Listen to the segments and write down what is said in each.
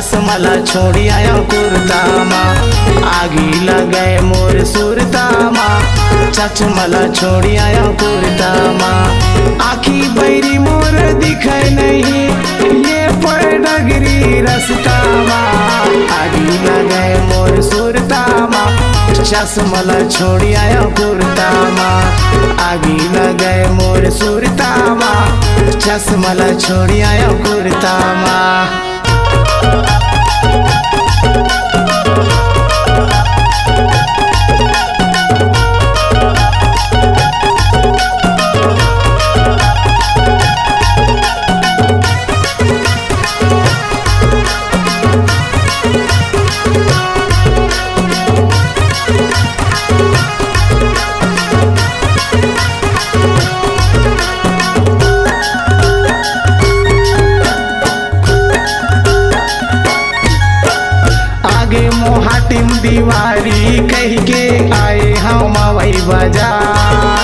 चश्मला छोड़ी आया कुर्तामा, आगी लगे मोर सुरतामा। चश्मला छोड़ी आया कुर्तामा, आखी बैरी मोर दिखे नहीं ये पर डगरी रस्तामा। आगी लगे मोर सुरतामा, चश्मला छोड़ी आया कुर्तामा। आगी लगे मोर सुरतामा, चश्मला छोड़ी आया कुर्तामा। मोहाटिम दीवारी कह के आए हम वही बाजार।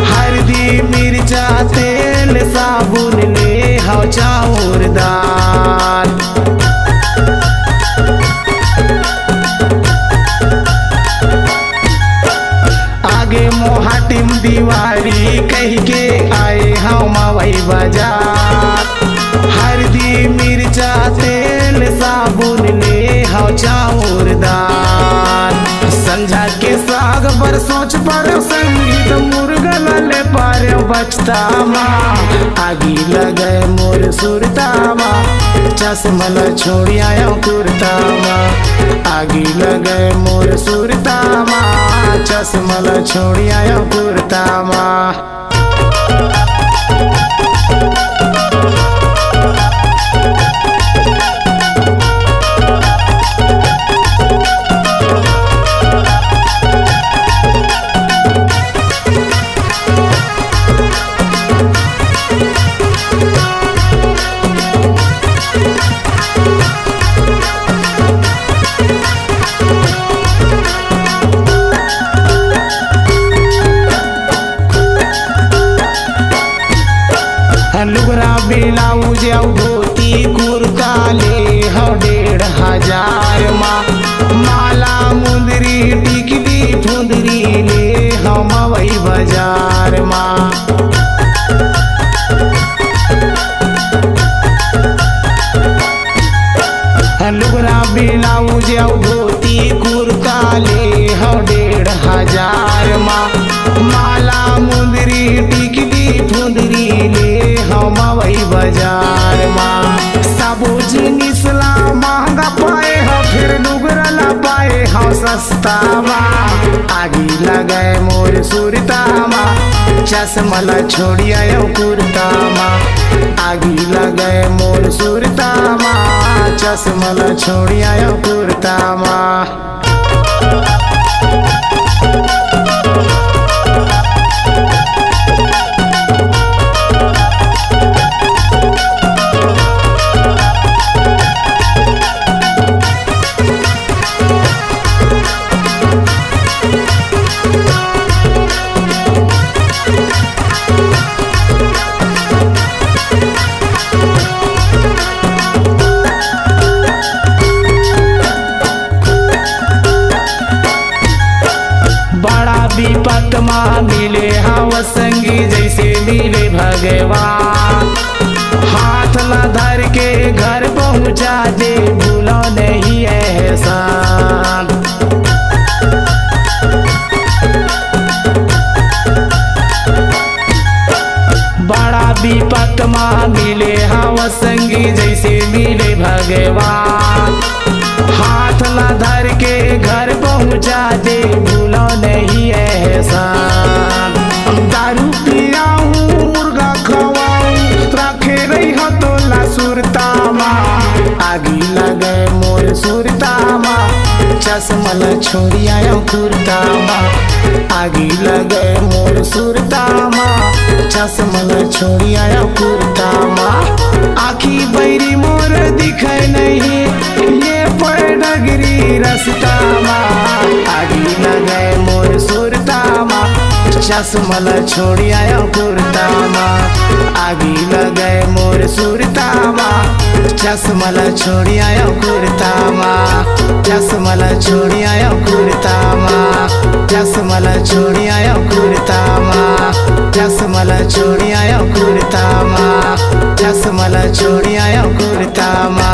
हल्दी मिर्चा तेल साबुन ले हो चाउर दाल। आगे मोहाटिम दीवारी कह के आए हम वही बाजार। हल्दी मिर्चा तेल साबुन ले हो चाउर दाल। संझा के साग पर सोच पर संगीत मुर्गल ले पारे बचतामा। आगी लगे मोर सुरतामा, चश्मला छोड़ी आया कुर्तामा। आगी लगे मोर सुरतामा, चश्मला छोड़ी आया कुर्तामा। लुगरा ब्लाउज धोती कुर्ता ले हो 1,500 माँ। माला मुंदरी टिकली फुंदरी ले हम वही बाजार माँ। लुगरा ब्लाउज धोती कुर्ता ले हो 1,500 माँ। माला मुंदरी टिकली फुंदरी ले हम वही बाजार माँ। सबो जिनिसला महंगा पाए हो, फिर लुगरला पाए हो सस्ता माँ। आगी लगे मोर सुरतामा, चश्मला छोड़ी आयो कुर्तामा। आगी लगे मोर सुरतामा, चश्मला छोड़ी आयो कुर्तामा। विपत माँ मिले हव संगी जैसे मिले भगवान। हाथ ला धर के घर पहुँचा दे, भूलो नहीं एहसान। बड़ा विपत माँ मिले हव संगी जैसे मिले भगवान। हाथ ला धर के घर पहुँचा दे, भूलो नहीं एहसान। दारू पियाऊं मुर्गा खवाऊं, रखे रही हो तो ला सुरतामा। आगी लगे मोर सुरतामा, चश्मला छोड़ी आया कुर्तामा। आगी लगे मोर सुरतामा, चश्मला छोड़ी आया कुर्तामा। आखी बैरी मोर दिखे नहीं ये पर डगरी रस्तामा। आगी लगे मोर सुरतामा, चश्मला छोड़ी आया कुर्तामा। आगी लगे मोर सुरतामा चश्मला छोड़ी आयो कुर्तामा चश्मला छोड़ी आयो कुर्तामा चश्मला छोड़ी आयो कुर्तामा चश्मला छोड़ी आयो कुर्तामा चश्मला छोड़ी आयो कुर्तामा।